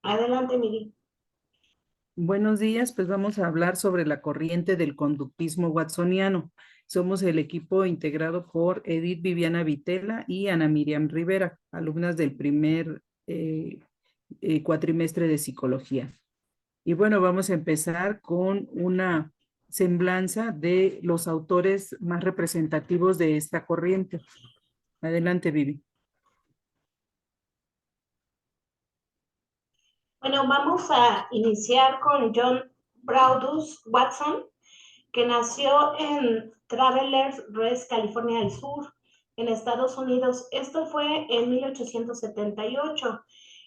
Adelante, Miri. Buenos días, pues vamos a hablar sobre la corriente del conductismo watsoniano. Somos el equipo integrado por Edith Viviana Vitela y Ana Miriam Rivera, alumnas del primer cuatrimestre de psicología. Y bueno, vamos a empezar con una semblanza de los autores más representativos de esta corriente. Adelante, Vivi. Bueno, vamos a iniciar con John Braudus Watson, que nació en Travelers Rest, California del Sur, en Estados Unidos. Esto fue en 1878.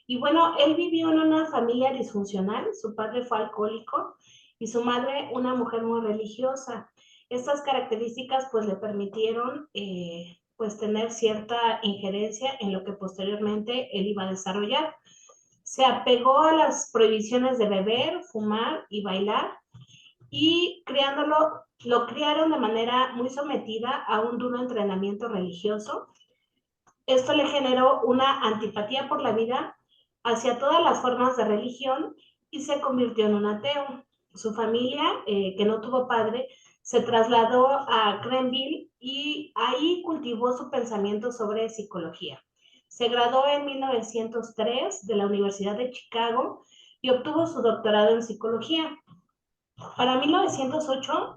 Y bueno, él vivió en una familia disfuncional. Su padre fue alcohólico y su madre una mujer muy religiosa. Estas características pues le permitieron pues tener cierta injerencia en lo que posteriormente él iba a desarrollar. Se apegó a las prohibiciones de beber, fumar y bailar, y criándolo, lo criaron de manera muy sometida a un duro entrenamiento religioso. Esto le generó una antipatía por la vida hacia todas las formas de religión y se convirtió en un ateo. Su familia, que no tuvo padre, se trasladó a Greenville y ahí cultivó su pensamiento sobre psicología. Se graduó en 1903 de la Universidad de Chicago y obtuvo su doctorado en psicología. Para 1908,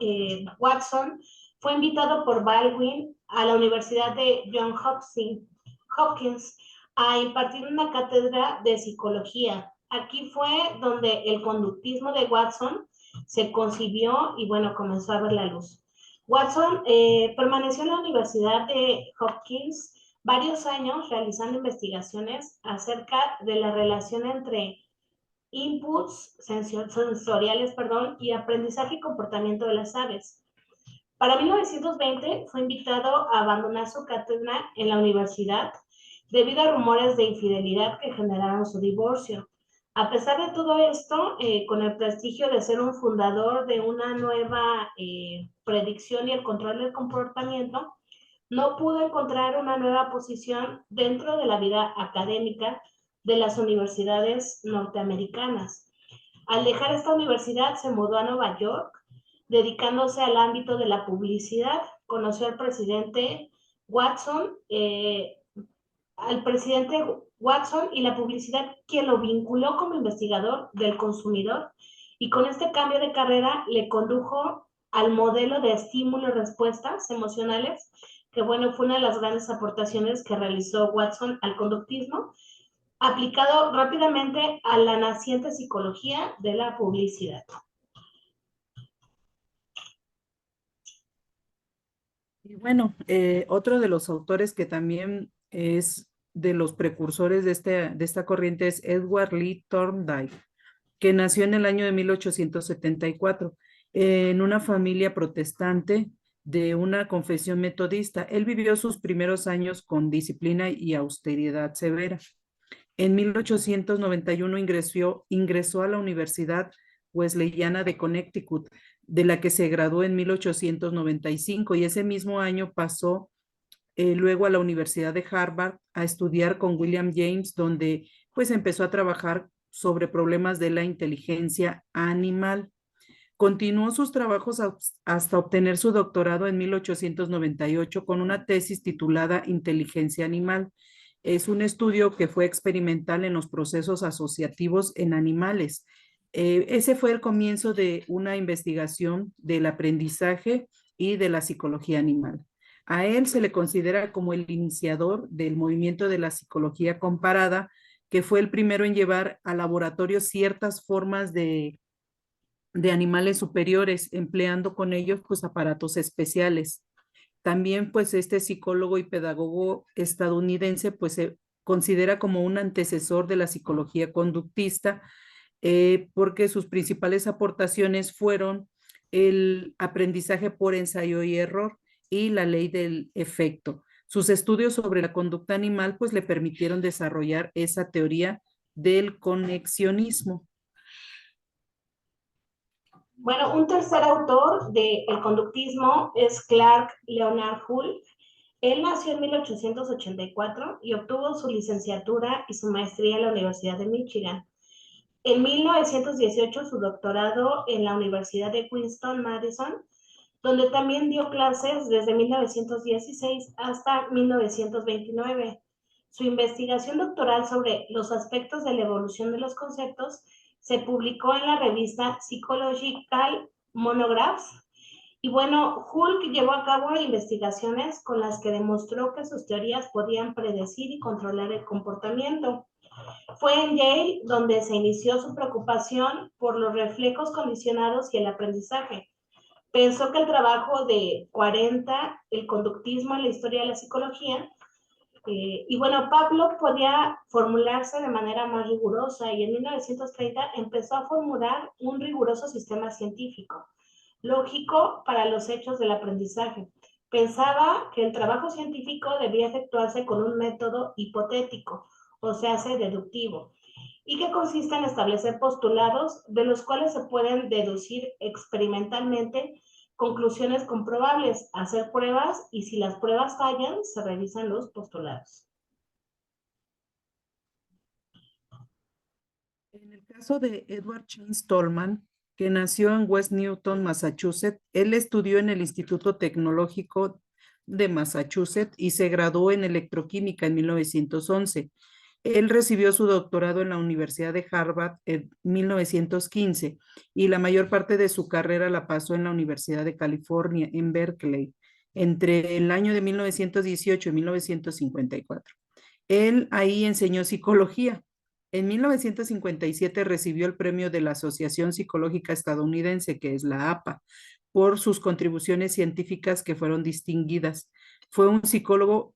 Watson fue invitado por Baldwin a la Universidad de Johns Hopkins a impartir una cátedra de psicología. Aquí fue donde el conductismo de Watson se concibió y bueno, comenzó a ver la luz. Watson permaneció en la Universidad de Hopkins varios años realizando investigaciones acerca de la relación entre inputs sensoriales, y aprendizaje y comportamiento de las aves. Para 1920 fue invitado a abandonar su cátedra en la universidad debido a rumores de infidelidad que generaron su divorcio. A pesar de todo esto, con el prestigio de ser un fundador de una nueva predicción y el control del comportamiento, no pudo encontrar una nueva posición dentro de la vida académica de las universidades norteamericanas. Al dejar esta universidad se mudó a Nueva York, dedicándose al ámbito de la publicidad. Conoció al presidente Watson y la publicidad, quien lo vinculó como investigador del consumidor, y con este cambio de carrera le condujo al modelo de estímulo y respuestas emocionales, que bueno, fue una de las grandes aportaciones que realizó Watson al conductismo, aplicado rápidamente a la naciente psicología de la publicidad. Y bueno, otro de los autores que también es de los precursores de esta corriente es Edward Lee Thorndike, que nació en el año de 1874 en una familia protestante de una confesión metodista. Él vivió sus primeros años con disciplina y austeridad severa. En 1891 ingresó a la Universidad Wesleyana de Connecticut, de la que se graduó en 1895, y ese mismo año pasó luego a la Universidad de Harvard a estudiar con William James, donde pues empezó a trabajar sobre problemas de la inteligencia animal. Continuó sus trabajos hasta obtener su doctorado en 1898 con una tesis titulada Inteligencia Animal. Es un estudio que fue experimental en los procesos asociativos en animales. Ese fue el comienzo de una investigación del aprendizaje y de la psicología animal. A él se le considera como el iniciador del movimiento de la psicología comparada, que fue el primero en llevar a laboratorio ciertas formas de animales superiores, empleando con ellos pues aparatos especiales. También pues este psicólogo y pedagogo estadounidense pues se considera como un antecesor de la psicología conductista, porque sus principales aportaciones fueron el aprendizaje por ensayo y error y la ley del efecto. Sus estudios sobre la conducta animal pues le permitieron desarrollar esa teoría del conexionismo. Bueno, un tercer autor del conductismo es Clark Leonard Hull. Él nació en 1884 y obtuvo su licenciatura y su maestría en la Universidad de Michigan. En 1918 su doctorado en la Universidad de Princeton-Madison, donde también dio clases desde 1916 hasta 1929. Su investigación doctoral sobre los aspectos de la evolución de los conceptos se publicó en la revista Psychological Monographs. Y bueno, Hulk llevó a cabo investigaciones con las que demostró que sus teorías podían predecir y controlar el comportamiento. Fue en Yale donde se inició su preocupación por los reflejos condicionados y el aprendizaje. Pensó que el trabajo de 40, el conductismo en la historia de la psicología, y bueno, Pavlov podía formularse de manera más rigurosa y en 1930 empezó a formular un riguroso sistema científico, lógico para los hechos del aprendizaje. Pensaba que el trabajo científico debía efectuarse con un método hipotético, o sea, deductivo, y que consiste en establecer postulados de los cuales se pueden deducir experimentalmente conclusiones comprobables, hacer pruebas y si las pruebas fallan, se revisan los postulados. En el caso de Edward James Tolman, que nació en West Newton, Massachusetts, él estudió en el Instituto Tecnológico de Massachusetts y se graduó en electroquímica en 1911. Él recibió su doctorado en la Universidad de Harvard en 1915 y la mayor parte de su carrera la pasó en la Universidad de California, en Berkeley, entre el año de 1918 y 1954. Él ahí enseñó psicología. En 1957 recibió el premio de la Asociación Psicológica Estadounidense, que es la APA, por sus contribuciones científicas que fueron distinguidas. Fue un psicólogo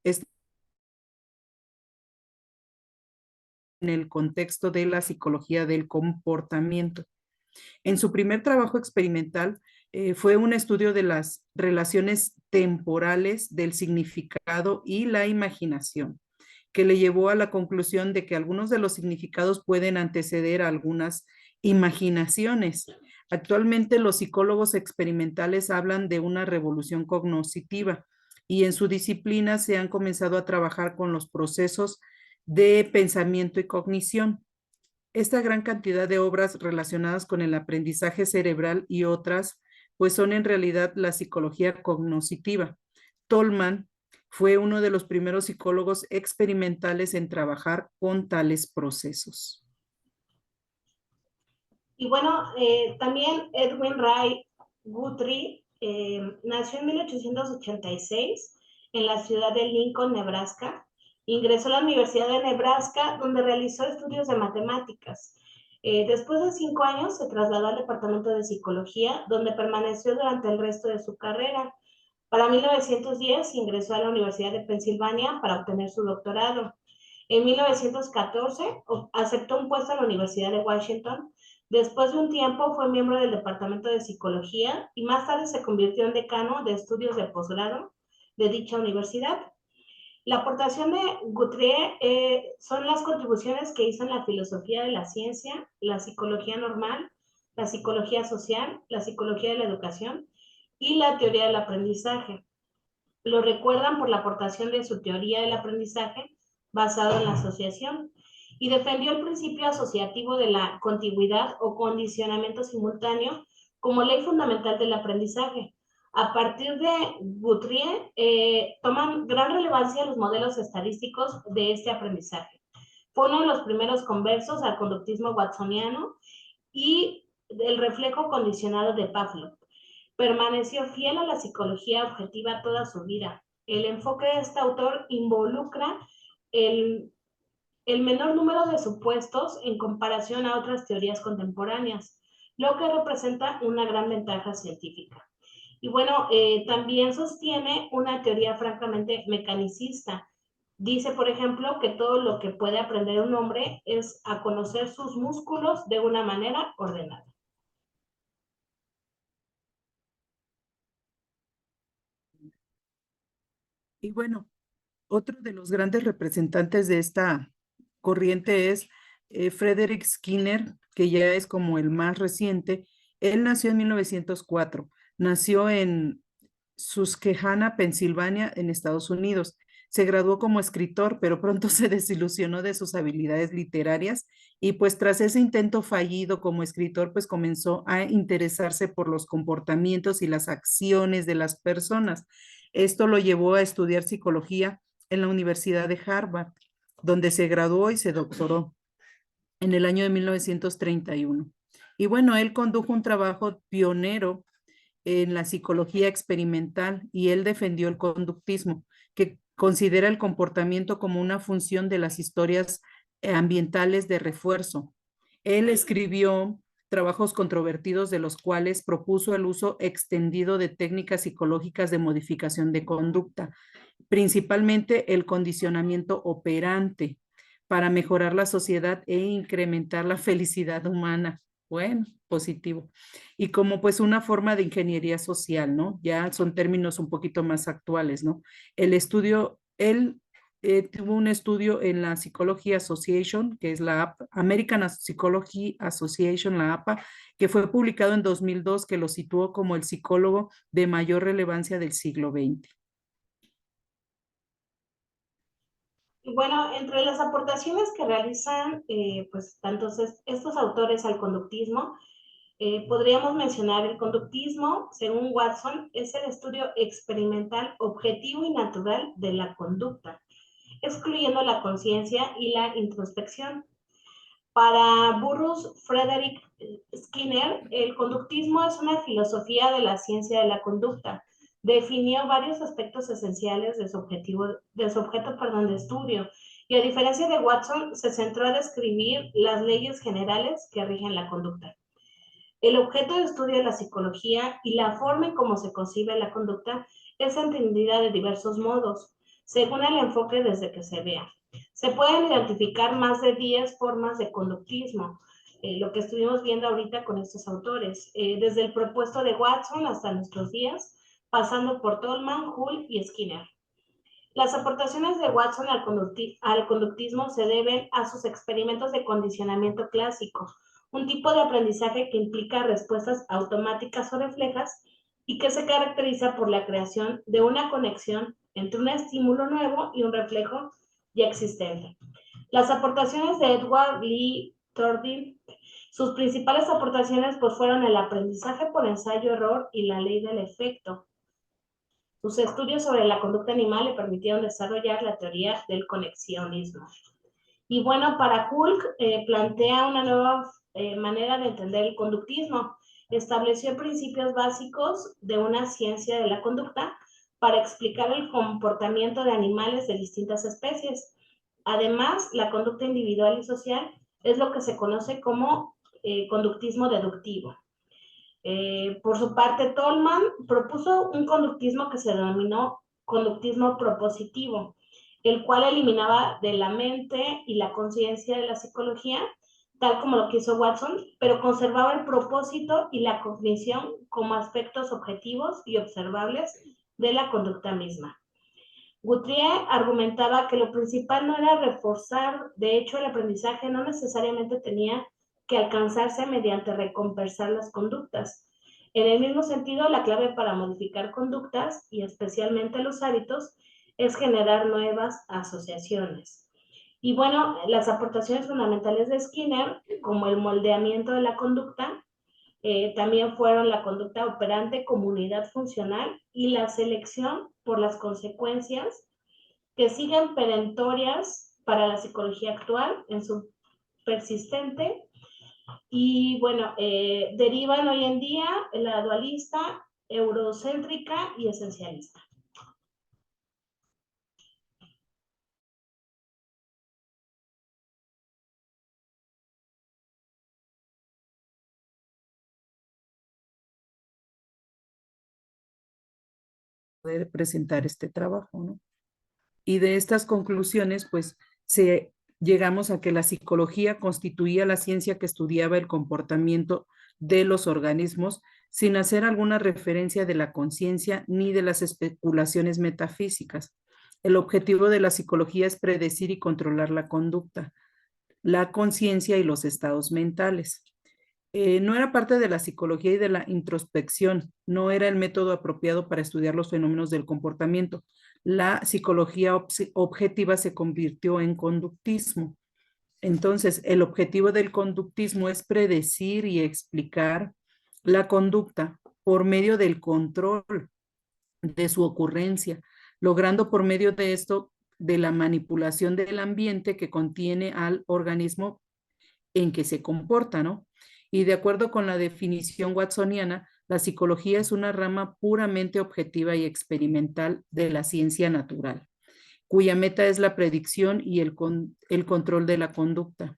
en el contexto de la psicología del comportamiento. En su primer trabajo experimental fue un estudio de las relaciones temporales del significado y la imaginación, que le llevó a la conclusión de que algunos de los significados pueden anteceder a algunas imaginaciones. Actualmente los psicólogos experimentales hablan de una revolución cognitiva y en su disciplina se han comenzado a trabajar con los procesos de pensamiento y cognición. Esta gran cantidad de obras relacionadas con el aprendizaje cerebral y otras, pues son en realidad la psicología cognitiva. Tolman fue uno de los primeros psicólogos experimentales en trabajar con tales procesos. Y bueno, también Edwin Ray Guthrie nació en 1886 en la ciudad de Lincoln, Nebraska. Ingresó a la Universidad de Nebraska, donde realizó estudios de matemáticas. Después de 5 años se trasladó al departamento de psicología, donde permaneció durante el resto de su carrera. Para 1910 ingresó a la Universidad de Pensilvania para obtener su doctorado. En 1914 aceptó un puesto en la Universidad de Washington. Después de un tiempo fue miembro del Departamento de Psicología y más tarde se convirtió en decano de estudios de posgrado de dicha universidad. La aportación de Guthrie son las contribuciones que hizo en la filosofía de la ciencia, la psicología normal, la psicología social, la psicología de la educación y la teoría del aprendizaje. Lo recuerdan por la aportación de su teoría del aprendizaje basado en la asociación y defendió el principio asociativo de la contigüidad o condicionamiento simultáneo como ley fundamental del aprendizaje. A partir de Guthrie, toman gran relevancia los modelos estadísticos de este aprendizaje. Fue uno de los primeros conversos al conductismo watsoniano y el reflejo condicionado de Pavlov. Permaneció fiel a la psicología objetiva toda su vida. El enfoque de este autor involucra el menor número de supuestos en comparación a otras teorías contemporáneas, lo que representa una gran ventaja científica. Y bueno, también sostiene una teoría francamente mecanicista. Dice, por ejemplo, que todo lo que puede aprender un hombre es a conocer sus músculos de una manera ordenada. Y bueno, otro de los grandes representantes de esta corriente es Frederick Skinner, que ya es como el más reciente. Él nació en 1904, nació en Susquehanna, Pensilvania, en Estados Unidos. Se graduó como escritor, pero pronto se desilusionó de sus habilidades literarias y pues tras ese intento fallido como escritor, pues comenzó a interesarse por los comportamientos y las acciones de las personas. Esto lo llevó a estudiar psicología en la Universidad de Harvard, donde se graduó y se doctoró en el año de 1931. Y bueno, él condujo un trabajo pionero en la psicología experimental y él defendió el conductismo, que considera el comportamiento como una función de las historias ambientales de refuerzo. Él escribió trabajos controvertidos de los cuales propuso el uso extendido de técnicas psicológicas de modificación de conducta, principalmente el condicionamiento operante para mejorar la sociedad e incrementar la felicidad humana. Bueno, positivo. Y como pues una forma de ingeniería social, ¿no? Ya son términos un poquito más actuales, ¿no? El estudio, él tuvo un estudio en la Psychology Association, que es la APA, American Psychology Association, la APA, que fue publicado en 2002, que lo situó como el psicólogo de mayor relevancia del siglo XX. Y bueno, entre las aportaciones que realizan pues tantos estos autores al conductismo, podríamos mencionar el conductismo, según Watson, es el estudio experimental objetivo y natural de la conducta, excluyendo la conciencia y la introspección. Para Burrus Frederick Skinner, el conductismo es una filosofía de la ciencia de la conducta. Definió varios aspectos esenciales de su objeto de estudio, y a diferencia de Watson, se centró a describir las leyes generales que rigen la conducta. El objeto de estudio de la psicología y la forma en cómo se concibe la conducta es entendida de diversos modos, según el enfoque desde que se vea. Se pueden identificar más de 10 formas de conductismo, lo que estuvimos viendo ahorita con estos autores, desde el propuesto de Watson hasta nuestros días, pasando por Tolman, Hull y Skinner. Las aportaciones de Watson al conductismo se deben a sus experimentos de condicionamiento clásico, un tipo de aprendizaje que implica respuestas automáticas o reflejas y que se caracteriza por la creación de una conexión entre un estímulo nuevo y un reflejo ya existente. Las aportaciones de Edward Lee Thorndike, sus principales aportaciones pues fueron el aprendizaje por ensayo-error y la ley del efecto. Sus estudios sobre la conducta animal le permitieron desarrollar la teoría del conexionismo. Y bueno, para Hulk plantea una nueva manera de entender el conductismo. Estableció principios básicos de una ciencia de la conducta para explicar el comportamiento de animales de distintas especies. Además, la conducta individual y social es lo que se conoce como conductismo deductivo. Por su parte, Tolman propuso un conductismo que se denominó conductismo propositivo, el cual eliminaba de la mente y la conciencia de la psicología, tal como lo quiso Watson, pero conservaba el propósito y la cognición como aspectos objetivos y observables de la conducta misma. Guthrie argumentaba que lo principal no era reforzar, de hecho el aprendizaje no necesariamente tenía que alcanzarse mediante recompensar las conductas. En el mismo sentido, la clave para modificar conductas, y especialmente los hábitos, es generar nuevas asociaciones. Y bueno, las aportaciones fundamentales de Skinner, como el moldeamiento de la conducta, también fueron la conducta operante como unidad funcional y la selección por las consecuencias que siguen perentorias para la psicología actual en su persistente y bueno, derivan hoy en día la dualista, eurocéntrica y esencialista. Poder presentar este trabajo, ¿no? Y de estas conclusiones, pues, llegamos a que la psicología constituía la ciencia que estudiaba el comportamiento de los organismos sin hacer alguna referencia de la conciencia ni de las especulaciones metafísicas. El objetivo de la psicología es predecir y controlar la conducta, la conciencia y los estados mentales. No era parte de la psicología y de la introspección, no era el método apropiado para estudiar los fenómenos del comportamiento. la psicología objetiva se convirtió en conductismo. Entonces, el objetivo del conductismo es predecir y explicar la conducta por medio del control de su ocurrencia, logrando por medio de esto de la manipulación del ambiente que contiene al organismo en que se comporta, ¿no? Y de acuerdo con la definición watsoniana, la psicología es una rama puramente objetiva y experimental de la ciencia natural, cuya meta es la predicción y el control de la conducta.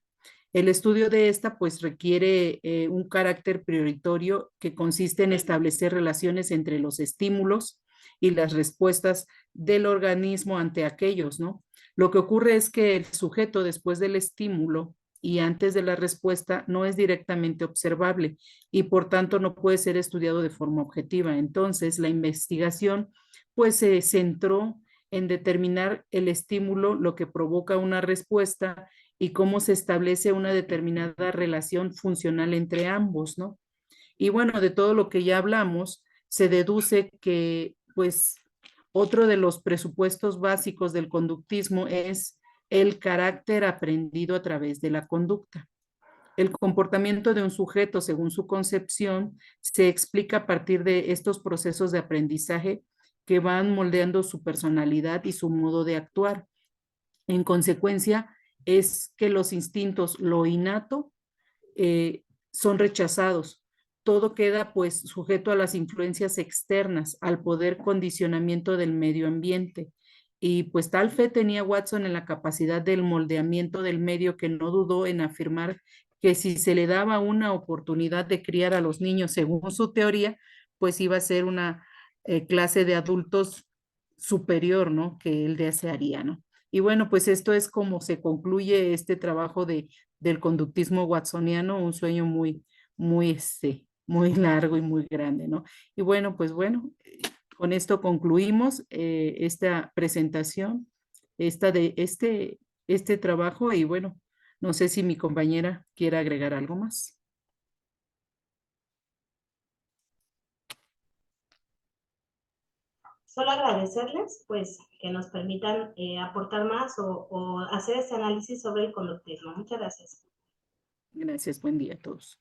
El estudio de esta pues requiere un carácter prioritario que consiste en establecer relaciones entre los estímulos y las respuestas del organismo ante aquellos, ¿no? Lo que ocurre es que el sujeto después del estímulo y antes de la respuesta no es directamente observable y por tanto no puede ser estudiado de forma objetiva. Entonces la investigación pues se centró en determinar el estímulo, lo que provoca una respuesta y cómo se establece una determinada relación funcional entre ambos, ¿no? Y bueno, de todo lo que ya hablamos, se deduce que, pues, otro de los presupuestos básicos del conductismo es el carácter aprendido a través de la conducta. El comportamiento de un sujeto, según su concepción, se explica a partir de estos procesos de aprendizaje que van moldeando su personalidad y su modo de actuar. En consecuencia, es que los instintos, lo innato, eh, son rechazados. Todo queda pues sujeto a las influencias externas, al poder condicionamiento del medio ambiente. Y pues tal fe tenía Watson en la capacidad del moldeamiento del medio que no dudó en afirmar que si se le daba una oportunidad de criar a los niños según su teoría, pues iba a ser una clase de adultos superior, ¿no? Que él desearía, ¿no? Y bueno, pues esto es como se concluye este trabajo del conductismo watsoniano, un sueño muy largo y muy grande, ¿no? Y bueno, pues bueno, con esto concluimos esta presentación, este trabajo y bueno, no sé si mi compañera quiere agregar algo más. Solo agradecerles, pues, que nos permitan aportar más o hacer este análisis sobre el conductismo. Muchas gracias. Gracias, buen día a todos.